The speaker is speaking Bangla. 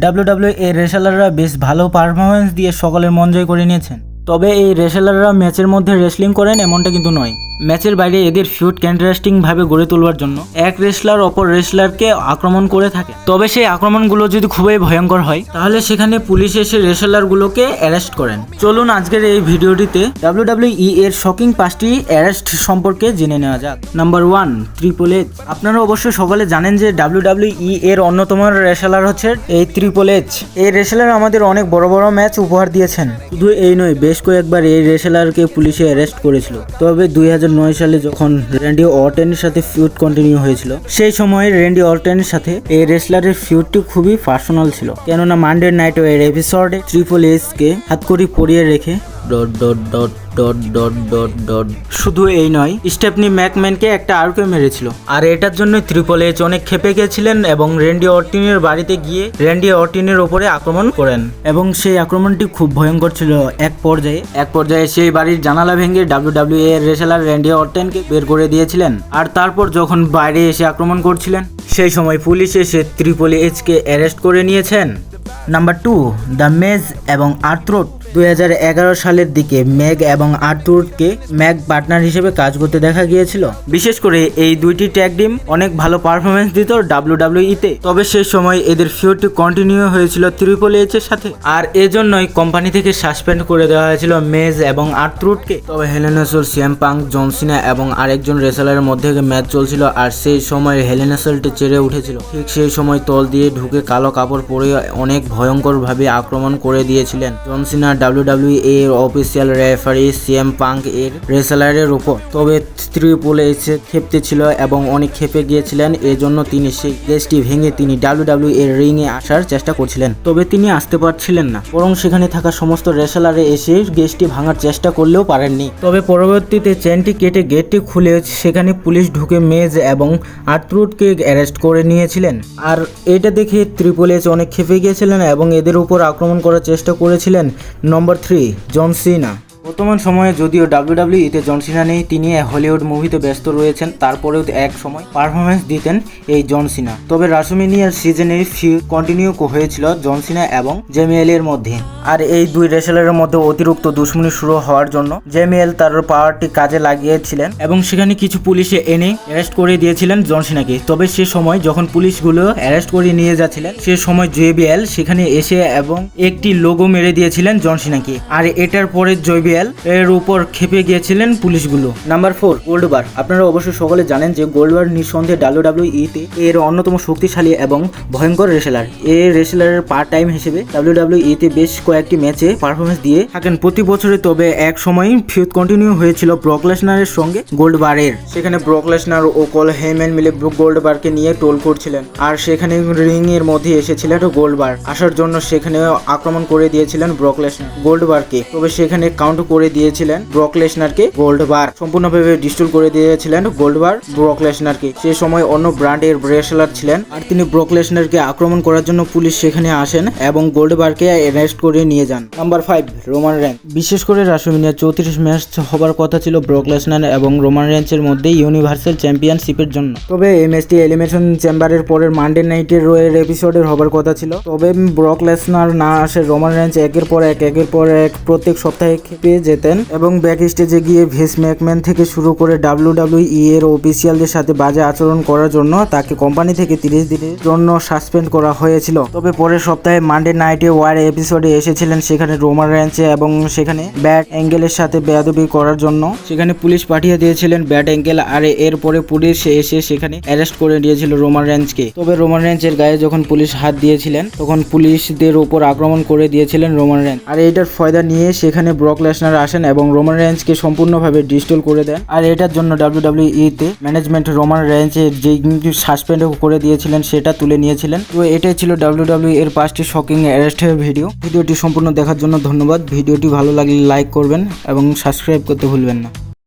ডাব্লিউডাব্লিউই রেসলাররা বেশ ভালো পারফরমেন্স দিয়ে সকলের মন জয় করে নিয়েছেন। তবে এই রেসলাররা ম্যাচের মধ্যে রেসলিং করেন এমনটা কিন্তু নয়। ম্যাচের বাইরে এদের ফিউড ইন্টারেস্টিং ভাবে গড়ে তোলবার জন্য এক রেসলার অপর রেসলারকে আক্রমণ করে থাকে। তবে সেই আক্রমণগুলো যদি খুবই ভয়ঙ্কর হয় তাহলে সেখানে পুলিশ এসে রেসলারগুলোকে অ্যারেস্ট করেন। চলুন আজকের এই ভিডিওটিতে ডাব্লিউডাব্লিউই এর শকিং 5টি অ্যারেস্ট সম্পর্কে জেনে নেওয়া যাক। Number 1, triple H. আপনারা অবশ্যই সকলে জানেন যে ডাব্লিউডাব্লিউই এর অন্যতম রেসলার হচ্ছে এই ট্রিপল এইচ। এই রেসলার আমাদের অনেক বড় বড় ম্যাচ উপহার দিয়েছেন। শুধু এই নয়, বেশ কয়েকবার এই রেসলারকে পুলিশে অ্যারেস্ট করেছিল। তবে 2009 সালে যখন র্যান্ডি অর্টনের সাথে ফিউড কন্টিনিউ হয়েছিল, সেই সময় র্যান্ডি অর্টনের সাথে এই রেসলারের ফিউডটি খুবই পার্সোনাল ছিল। কেননা মানডে নাইট এর এপিসোডে ট্রিপল এইচ কে হাতকড়ি পরিয়ে রেখে শুধু এই নয়, স্টেফনি ম্যাকম্যানকে একটা আরকে মেরেছিল। আর এটার জন্য ট্রিপল এইচ অনেক ক্ষেপে গেছিলেন এবং র্যান্ডি অর্টিনের বাড়িতে গিয়ে র্যান্ডি অর্টিনের উপরে আক্রমণ করেন এবং সেই আক্রমণটি খুব ভয়ঙ্কর ছিল। এক পর্যায়ে সেই বাড়ির জানালা ভেঙে ডাব্লিউডাব্লিউই এর রেসলার র্যান্ডি অর্টনকে বের করে দিয়েছিলেন। আর তারপর যখন বাইরে এসে আক্রমণ করছিলেন সেই সময় পুলিশ এসে ট্রিপল এইচ কে অ্যারেস্ট করে নিয়েছেন। নাম্বার 2, দ্য মেজ এবং আর্থ্রোড। 2011 সালের দিকে মেগ এবং আর্থ্রোডকে ম্যাক পার্টনার হিসেবে কাজ করতে দেখা গিয়েছিল। বিশেষ করে এই দুইটি ট্যাগ টিম অনেক ভালো পারফরমেন্স দিত ডাব্লিউডাব্লিউই তে। তবে সেই সময় এদের ফিউডটি কন্টিনিউ হয়েছিল ট্রিপল এইচ এর সাথে, আর এজন্যই কোম্পানি থেকে সাসপেন্ড করে দেওয়া হয়েছিল মেজ এবং আর্থ্রোডকে। তবে হেলেনাসোল, সিএম পাঙ্ক, জন সিনা এবং আরেকজন রেসলারের মধ্যে ম্যাচ চলছিল, আর সেই সময় হেলেনাসোলটি চেড়ে উঠেছিল। ঠিক সেই সময় তল দিয়ে ঢুকে কালো কাপড় পরে অনেক ভয়ঙ্কর ভাবে আক্রমণ করে দিয়েছিলেন জন সিনা ডাব্লিউডাব্লিউই এর অফিসিয়াল রেফারি সিএম পাঙ্ক এর রেসলারের উপর। তবে ট্রিপল এইচ ক্ষেপতে ছিল এবং অনেক ক্ষেপে গিয়েছিলেন। এজন্য তিনি সেই গেজটি ভেঙে তিনি ডাব্লিউডাব্লিউই এর রিং এ আসার চেষ্টা করছিলেন। তবে তিনি আসতে পারছিলেন না, বরং সেখানে থাকা সমস্ত রেসলারে এসে গেজটি ভাঙার চেষ্টা করলেও পারেননি। তবে পরবর্তীতে চেনটি কেটে গেটটি খুলে সেখানে পুলিশ ঢুকে মেজ এবং আর্থ্রোডকে অ্যারেস্ট করে নিয়েছিলেন। আর এটা দেখে ট্রিপল এইচ অনেক ক্ষেপে গিয়েছিলেন এবং এদের উপর আক্রমণ করার চেষ্টা করেছিলেন। নম্বর 3, জন সিনা। বর্তমান সময়ে যদিও ডাব্লিউডাব্লিউই তে জন সিনা নেই, তিনি হলিউড মুভিতে ব্যস্ত রয়েছেন, তারপরেও এক সময় পারফরমেন্স দিতেন এই জন সিনা। তবে রাসুমিনিয়ার সিজনে ফিউড কন্টিনিউ হয়েছিল জন সিনা এবং জেমিয়েল এর মধ্যে। আর এই দুই রেসলারের মধ্যে অতিরিক্ত দুশ্মনী শুরু হওয়ার জন্য জেমিয়েল তার পাওয়ারটি কাজে লাগিয়েছিলেন এবং সেখানে কিছু পুলিশে এনে অ্যারেস্ট করে দিয়েছিলেন জন সিনাকে। তবে সে সময় যখন পুলিশগুলো অ্যারেস্ট করে নিয়ে যাচ্ছিলেন সে সময় জেবিএল সেখানে এসে এবং একটি লোগো মেরে দিয়েছিলেন জন সিনাকে। আর এটার পরে জেবিএল এর উপর খেপে গিয়েছিলেন পুলিশগুলো। নাম্বার 4, গোল্ডবার। আপনারা অবশ্যই সকলে জানেন যে গোল্ডবার নিঃসন্দেহে ডাব্লিউডাব্লিউই তে এর অন্যতম শক্তিশালী এবং ভয়ঙ্কর রেসলার। এই রেসলারের পার্ট টাইম হিসেবে ডাব্লিউডাব্লিউই তে বেশ কয়েকটি ম্যাচে পারফরমেন্স দিয়ে থাকেন প্রতি বছরে। তবে এক সময় ফিউড কন্টিনিউ হয়েছিল ব্রক লেসনারের সঙ্গে গোল্ডবারের। সেখানে ব্রক লেসনার ও কল হেইম্যান মিলে গোল্ডবারকে নিয়ে টোল করছিলেন, আর সেখানে রিং এর মধ্যে এসেছিলেন গোল্ডবার। আসার জন্য সেখানে আক্রমণ করে দিয়েছিলেন ব্রক লেসনার গোল্ডবারকে। তবে সেখানে কাউন্ট করে দিয়েছিলেন ব্রক লেসনারকে গোল্ডবার, সম্পূর্ণভাবে ডিস্ট্রোল করে দিয়েছিলেন গোল্ডবার ব্রক লেসনারকে। সে সময় অন্য ব্র্যান্ডের রেসলার ছিলেন, আর তিনি ব্রক লেসনারকে আক্রমণ করার জন্য পুলিশ সেখানে আসেন এবং গোল্ডবারকে অ্যারেস্ট করে নিয়ে যান। Number 5, Roman range. বিশেষ করে রাসুমিনিয়া 34 ম্যাচ হবার কথা ছিল ব্রক লেসনার এবং রোমান রেঞ্জের মধ্যে ইউনিভার্সাল চ্যাম্পিয়নশিপের জন্য। তবে এই ম্যাচটি এলিমিনেশন চেম্বারের পরের মানডে নাইটের রোয়ের এপিসোডের হবার কথা ছিল। তবে ব্রক লেসনার না আসে রোমান রেঞ্জ একের পর এক প্রত্যেক সপ্তাহে পেয়ে যেতেন এবং ব্যাক স্টেজে গিয়ে ভিন্স ম্যাকম্যান থেকে শুরু করে ডাব্লিউডাব্লিউই এর অফিসিয়ালদের সাথে বাজে আচরণ করার জন্য তাকে কোম্পানি থেকে 30 দিনের জন্য সাসপেন্ড করা হয়েছিল। তবে পরের সপ্তাহে মানডে নাইটে ওয়ার এপিসোডে এসেছিলেন সেখানে রোমান রেঞ্জে এবং সেখানে ব্যাট অ্যাঙ্গেলের সাথে বেয়াদবি করার জন্য সেখানে পুলিশ পাঠিয়ে দিয়েছিলেন ব্যাট অ্যাঙ্গেল। আর এরপরে পুলিশ এসে সেখানে অ্যারেস্ট করে দিয়েছিল রোমান রেঞ্জকে। তবে রোমান রেঞ্জের গায়ে যখন পুলিশ হাত দিয়েছিলেন তখন পুলিশদের উপর আক্রমণ করে দিয়েছিলেন রোমান রেঞ্জ। আর এইটার ফায়দা নিয়ে সেখানে ব্রক লেসনার আসেন এবং রোমান রেঞ্জকে সম্পূর্ণভাবে ডিস্ট্রোল করে দেন। আর এটার জন্য ডাব্লিউডাব্লিউই তে ম্যানেজমেন্ট রোমান রেঞ্জের যে সাসপেন্ড করে দিয়েছিলেন সেটা তুলে নিয়েছিলেন। তো এটাই ছিল ডাব্লিউডাব্লিউই এর 5টি শকিং অ্যারেস্টের ভিডিওটি সম্পূর্ণ দেখার জন্য ধন্যবাদ। ভিডিওটি ভালো লাগলে লাইক করবেন এবং সাবস্ক্রাইব করতে ভুলবেন না।